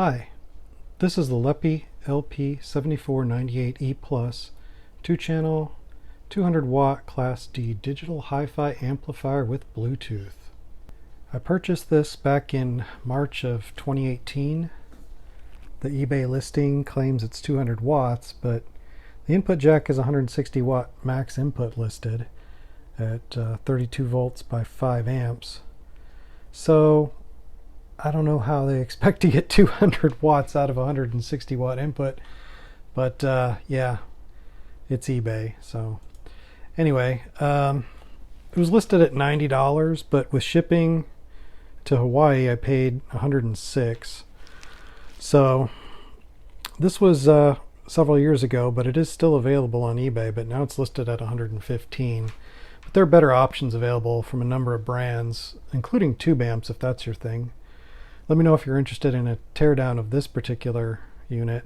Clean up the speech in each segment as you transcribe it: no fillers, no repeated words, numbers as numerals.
Hi, this is the Lepy LP7498E Plus 2-channel 200 watt Class D digital hi-fi amplifier with Bluetooth. I purchased this back in March of 2018. The eBay listing claims it's 200 watts, but the input jack is 160 watt max input listed at 32 volts by 5 amps. So I don't know how they expect to get 200 watts out of 160 watt input, but yeah, it's eBay. So anyway, it was listed at $90, but with shipping to Hawaii I paid $106. So this was several years ago, but it is still available on eBay, but now it's listed at $115. But there are better options available from a number of brands, including tube amps if that's your thing. Let me know if you're interested in a teardown of this particular unit.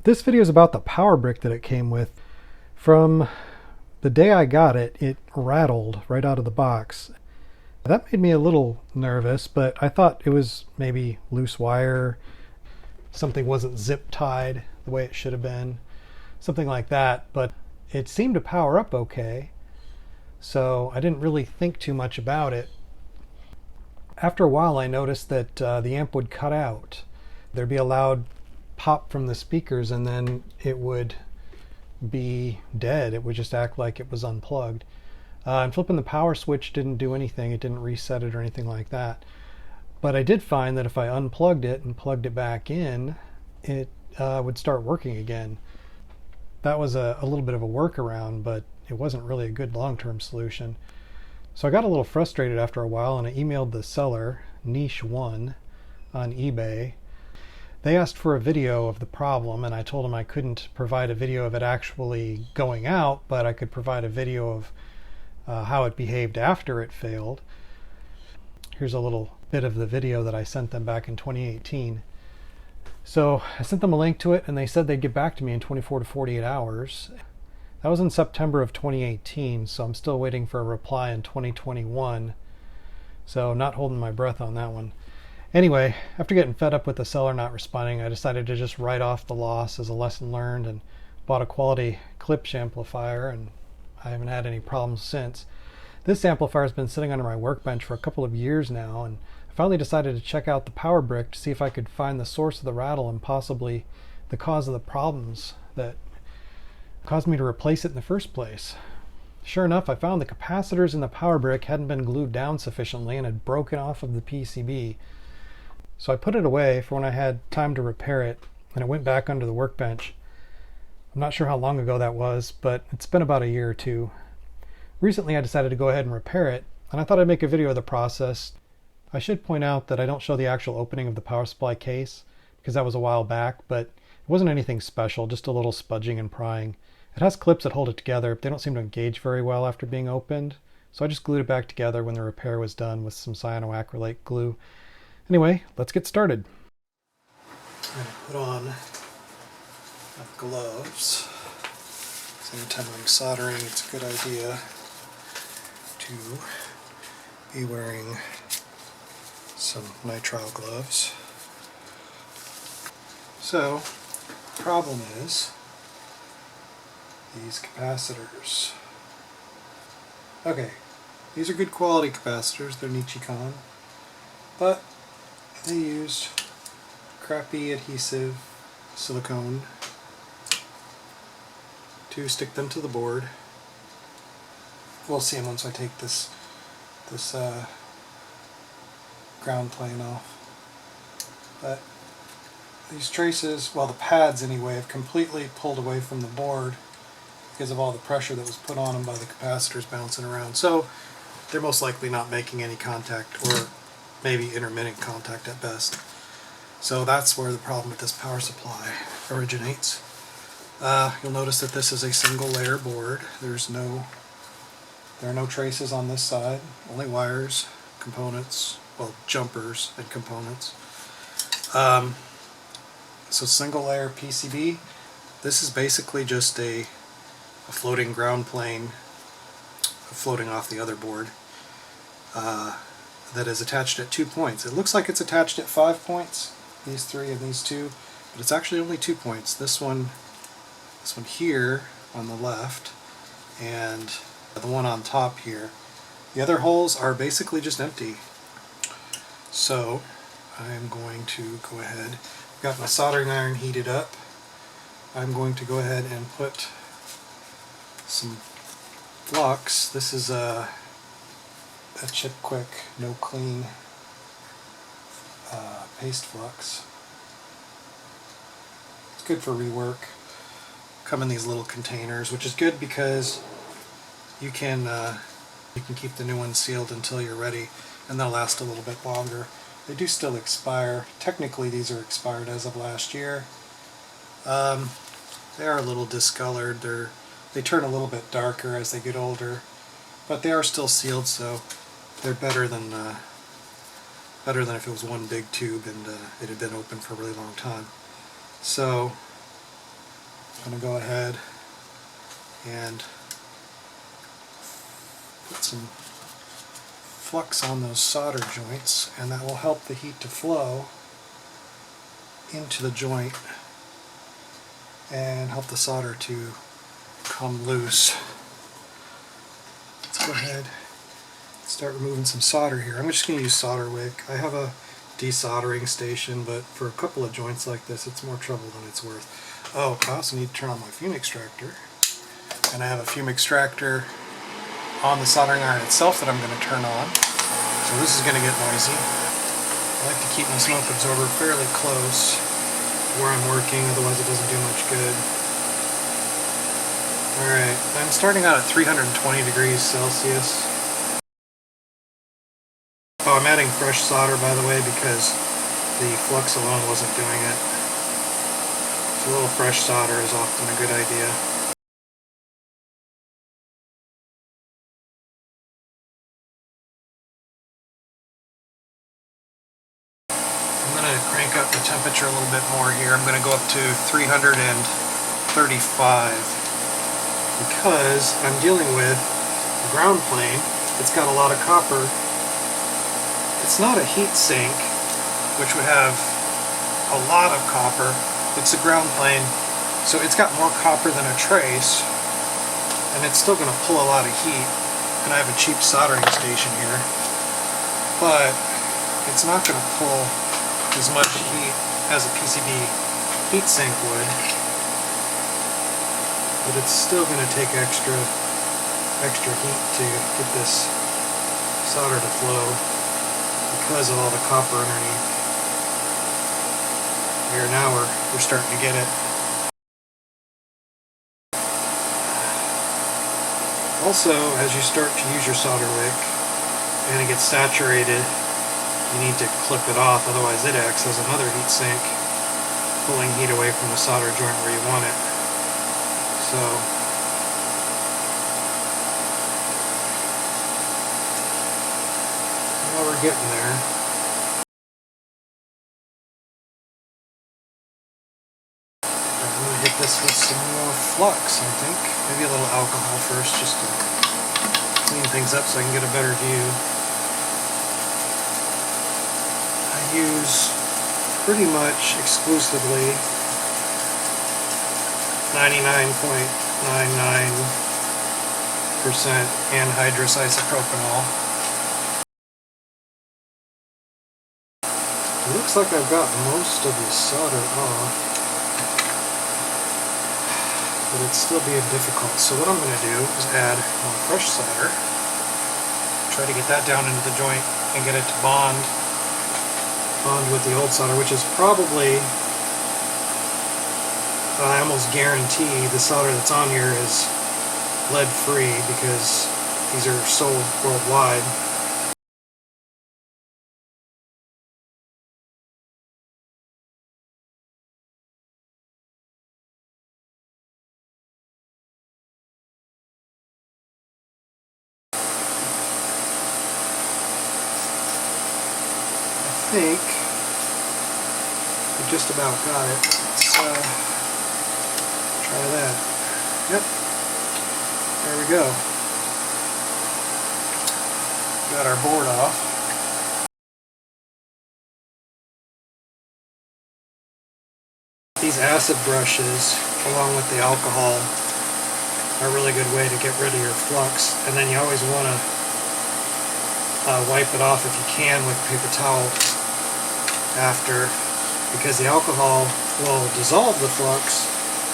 This video is about the power brick that it came with. From the day I got it, it rattled right out of the box. That made me a little nervous, but I thought it was maybe loose wire, something wasn't zip tied the way it should have been, something like that, but it seemed to power up okay, so I didn't really think too much about it. After a while I noticed that the amp would cut out. There'd be a loud pop from the speakers and then it would be dead. It would just act like it was unplugged. And flipping the power switch didn't do anything. It didn't reset it or anything like that. But I did find that if I unplugged it and plugged it back in, it would start working again. That was a little bit of a workaround, but it wasn't really a good long-term solution. So I got a little frustrated after a while and I emailed the seller, Niche1, on eBay. They asked for a video of the problem and I told them I couldn't provide a video of it actually going out, but I could provide a video of how it behaved after it failed. Here's a little bit of the video that I sent them back in 2018. So I sent them a link to it and they said they'd get back to me in 24 to 48 hours. That was in September of 2018, so I'm still waiting for a reply in 2021. So not holding my breath on that one. Anyway, after getting fed up with the seller not responding, I decided to just write off the loss as a lesson learned and bought a quality Klipsch amplifier, and I haven't had any problems since. This amplifier has been sitting under my workbench for a couple of years now, and I finally decided to check out the power brick to see if I could find the source of the rattle and possibly the cause of the problems that caused me to replace it in the first place. Sure enough, I found the capacitors in the power brick hadn't been glued down sufficiently and had broken off of the PCB. So I put it away for when I had time to repair it, and it went back under the workbench. I'm not sure how long ago that was, but it's been about a year or two. Recently I decided to go ahead and repair it, and I thought I'd make a video of the process. I should point out that I don't show the actual opening of the power supply case, because that was a while back, but it wasn't anything special, just a little spudging and prying. It has clips that hold it together, but they don't seem to engage very well after being opened, so I just glued it back together when the repair was done with some cyanoacrylate glue. Anyway, let's get started. I'm going to put on my gloves. So anytime I'm soldering, it's a good idea to be wearing some nitrile gloves. So, the problem is these capacitors. Okay, these are good quality capacitors, they're Nichicon, but they used crappy adhesive silicone to stick them to the board. We'll see them once I take this ground plane off. But these traces, well, the pads anyway, have completely pulled away from the board because of all the pressure that was put on them by the capacitors bouncing around. So they're most likely not making any contact, or maybe intermittent contact at best. So that's where the problem with this power supply originates. You'll notice that this is a single layer board. There are no traces on this side, only wires, components, well, jumpers and components. So single layer PCB. This is basically just a floating ground plane floating off the other board. that is attached at 2 points. It looks like it's attached at 5 points, these three and these two, but it's actually only 2 points. This one here on the left, and the one on top here. The other holes are basically just empty. So I'm going to go ahead, I've got my soldering iron heated up. I'm going to go ahead and put some flux. This is a Chip Quick no clean paste flux. It's good for rework. Come in these little containers, which is good because you can keep the new ones sealed until you're ready, and they'll last a little bit longer. They do still expire. Technically these are expired as of last year. They are a little discolored. They turn a little bit darker as they get older, but they are still sealed, so they're better than if it was one big tube and it had been open for a really long time. So I'm going to go ahead and put some flux on those solder joints, and that will help the heat to flow into the joint and help the solder to come loose. Let's go ahead and start removing some solder here. I'm just going to use solder wick. I have a desoldering station, but for a couple of joints like this it's more trouble than it's worth. Oh, I also need to turn on my fume extractor, and I have a fume extractor on the soldering iron itself that I'm going to turn on. So this is going to get noisy. I like to keep my smoke absorber fairly close to where I'm working, otherwise it doesn't do much good. Alright, I'm starting out at 320 degrees Celsius. Oh, I'm adding fresh solder, by the way, because the flux alone wasn't doing it. So a little fresh solder is often a good idea. I'm going to crank up the temperature a little bit more here. I'm going to go up to 335 because I'm dealing with a ground plane. It's got a lot of copper. It's not a heat sink, which would have a lot of copper. It's a ground plane, so it's got more copper than a trace, and it's still going to pull a lot of heat. And I have a cheap soldering station here, but it's not going to pull as much heat as a PCB heat sink would. But it's still going to take extra heat to get this solder to flow, because of all the copper underneath. Here now we're starting to get it. Also, as you start to use your solder wick and it gets saturated, you need to clip it off, otherwise it acts as another heat sink, pulling heat away from the solder joint where you want it. So now we're getting there. I'm going to hit this with some more flux, I think. Maybe a little alcohol first, just to clean things up so I can get a better view. I use pretty much exclusively 99.99% anhydrous isopropanol. It looks like I've got most of the solder off, but it's still being difficult. So what I'm going to do is add more fresh solder, try to get that down into the joint and get it to bond with the old solder, which is probably, I almost guarantee the solder that's on here is lead free because these are sold worldwide. I think we just about got it. Let's try that. Yep. There we go. Got our board off. these acid brushes, along with the alcohol, are a really good way to get rid of your flux. And then you always want to wipe it off if you can with a paper towel after, because the alcohol will dissolve the flux,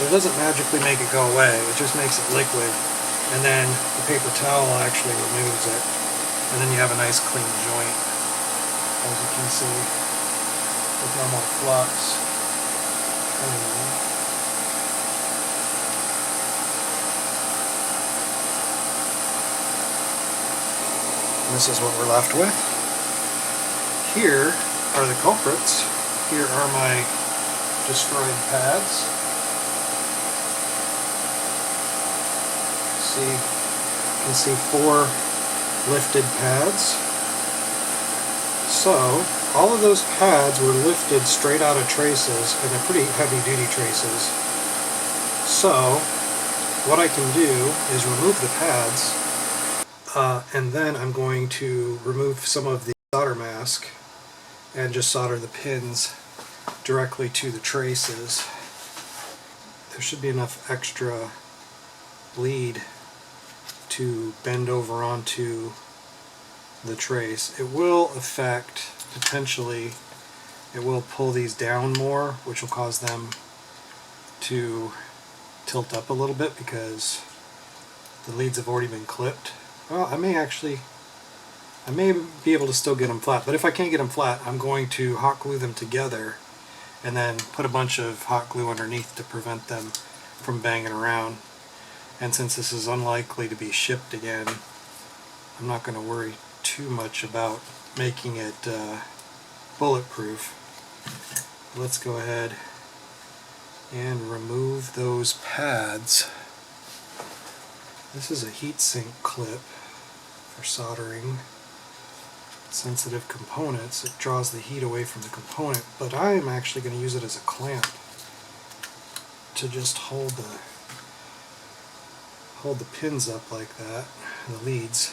but it doesn't magically make it go away. It just makes it liquid, and then the paper towel actually removes it, and then you have a nice clean joint, as you can see, with no more flux. And this is what we're left with. Here are the culprits. Here are my destroyed pads. See, you can see 4 lifted pads. So, all of those pads were lifted straight out of traces, and they're pretty heavy duty traces. So, what I can do is remove the pads, and then I'm going to remove some of the solder mask and just solder the pins directly to the traces. There should be enough extra bleed to bend over onto the trace. It will affect, potentially, it will pull these down more, which will cause them to tilt up a little bit because the leads have already been clipped. Well, I may be able to still get them flat, but if I can't get them flat, I'm going to hot glue them together and then put a bunch of hot glue underneath to prevent them from banging around. And since this is unlikely to be shipped again, I'm not going to worry too much about making it bulletproof. Let's go ahead and remove those pads. This is a heatsink clip for soldering sensitive components. It draws the heat away from the component, but I am actually going to use it as a clamp to just hold the pins up like that, the leads.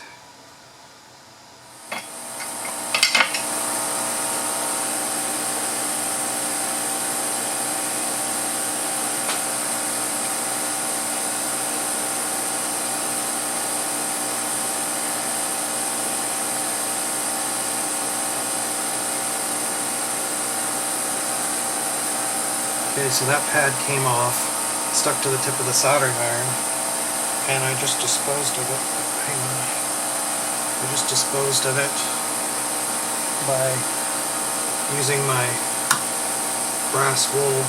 Okay, so that pad came off, stuck to the tip of the soldering iron, and I just disposed of it. Hang on. I just disposed of it by using my brass wool,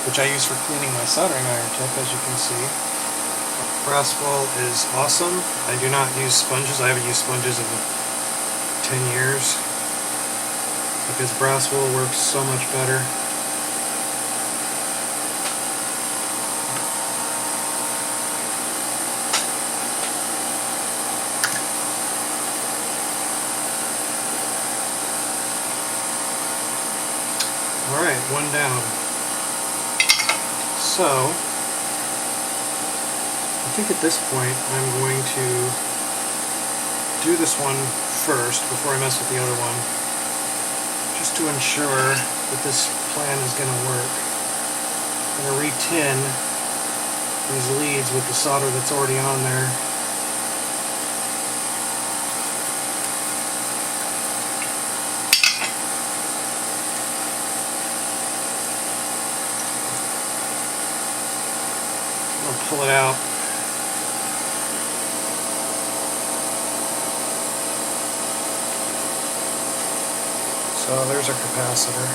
which I use for cleaning my soldering iron tip, as you can see. Brass wool is awesome. I do not use sponges. I haven't used sponges in 10 years because brass wool works so much better. Alright, one down. So, I think at this point I'm going to do this one first before I mess with the other one, just to ensure that this plan is going to work. I'm going to re-tin these leads with the solder that's already on there. Pull it out. So there's our capacitor.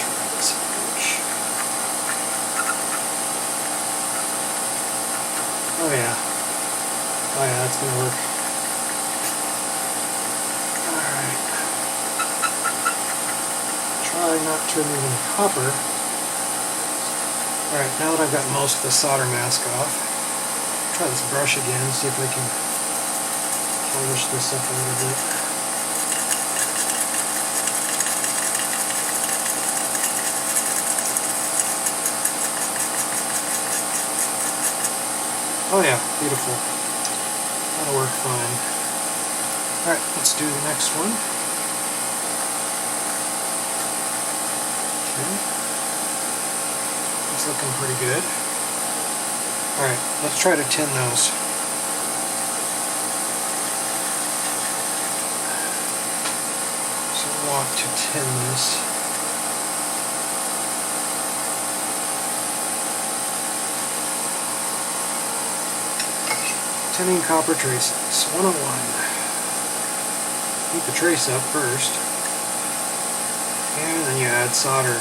Try this approach. Oh yeah. Oh yeah, that's gonna work. Try not turning any copper. Alright, now that I've got most of the solder mask off, try this brush again, see if I can polish this up a little bit. Oh yeah, beautiful. That'll work fine. Alright, let's do the next one. Okay. It's looking pretty good. Alright, let's try to tin those. So I want to tin this. Tinning copper traces, 101. Heat the trace up first, and then you add solder.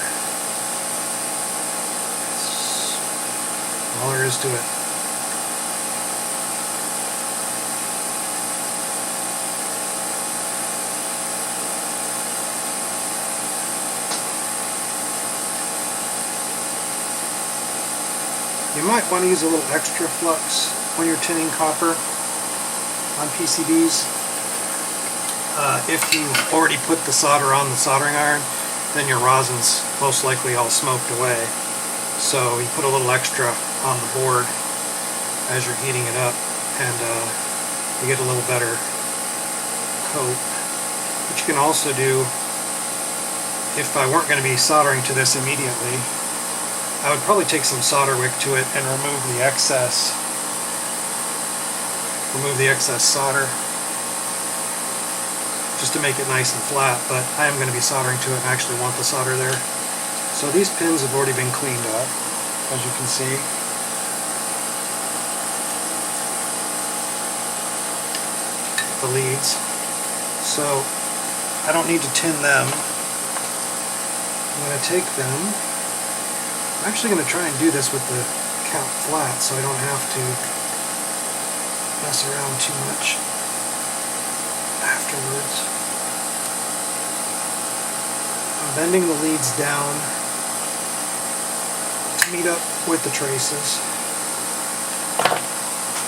That's all there is to it. You might want to use a little extra flux when you're tinning copper on PCBs. If you've already put the solder on the soldering iron, then your rosin's most likely all smoked away. So you put a little extra on the board as you're heating it up, and you get a little better coat. What you can also do, if I weren't going to be soldering to this immediately, I would probably take some solder wick to it and remove the excess solder, just to make it nice and flat, but I am going to be soldering to it and I actually want the solder there. So these pins have already been cleaned up, as you can see. The leads. So I don't need to tin them. I'm going to take them. I'm actually going to try and do this with the cap flat so I don't have to mess around too much afterwards. I'm bending the leads down to meet up with the traces.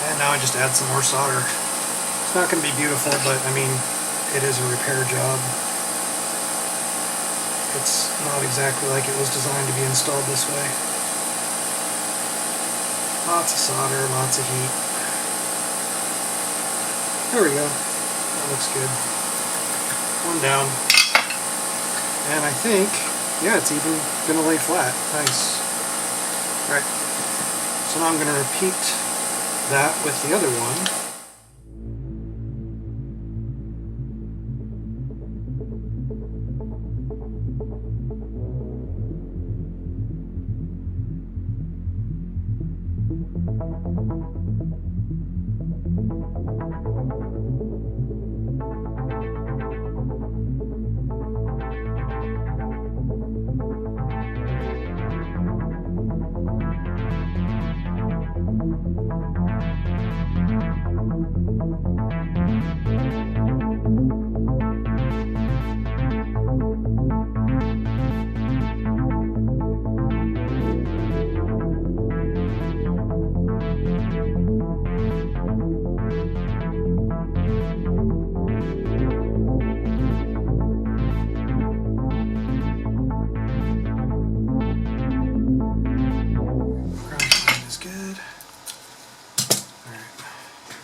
And now I just add some more solder. It's not going to be beautiful, but I mean, it is a repair job. It's not exactly like it was designed to be installed this way. Lots of solder, lots of heat. There we go. That looks good. One down. And I think, yeah, it's even going to lay flat. Nice. Alright. So now I'm going to repeat that with the other one.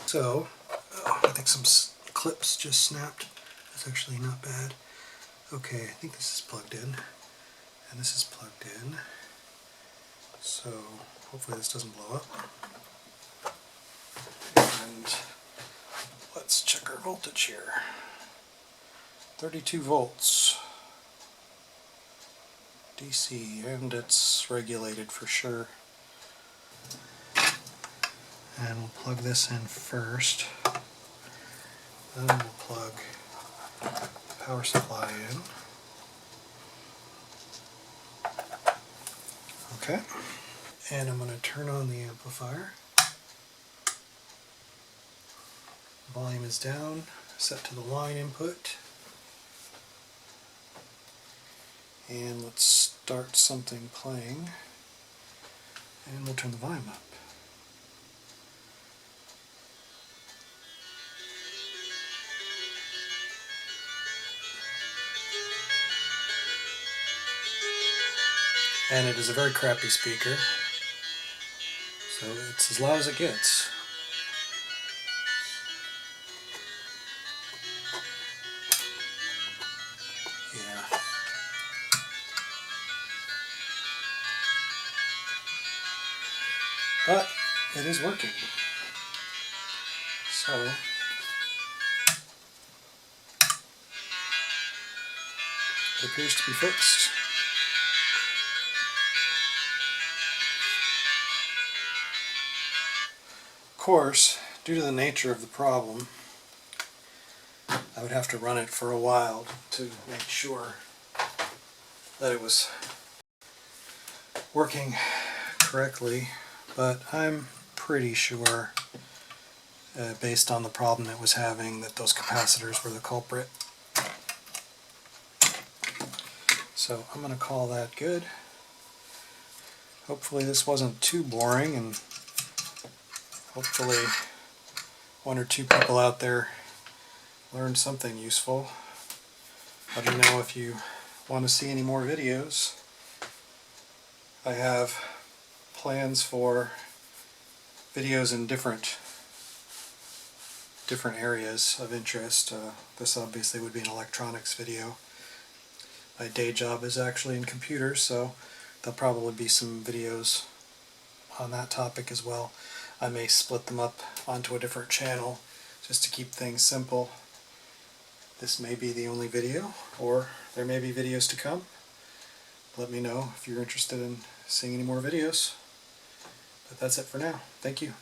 So, I think some clips just snapped. That's actually not bad. Okay, I think this is plugged in, and this is plugged in. So, hopefully this doesn't blow up. And let's check our voltage here. 32 volts. DC, and it's regulated for sure. And we'll plug this in first. Then we'll plug the power supply in. Okay. And I'm going to turn on the amplifier. Volume is down, set to the line input. And let's start something playing. And we'll turn the volume up. And it is a very crappy speaker, so it's as loud as it gets. Yeah. but it is working. So it appears to be fixed. Of course, due to the nature of the problem, I would have to run it for a while to make sure that it was working correctly, but I'm pretty sure, based on the problem it was having, that those capacitors were the culprit. So I'm going to call that good. Hopefully this wasn't too boring, and hopefully one or two people out there learned something useful. Let me know if you want to see any more videos. I have plans for videos in different areas of interest. This obviously would be an electronics video. My day job is actually in computers, so there'll probably be some videos on that topic as well. I may split them up onto a different channel just to keep things simple. This may be the only video, or there may be videos to come. Let me know if you're interested in seeing any more videos. But that's it for now. Thank you.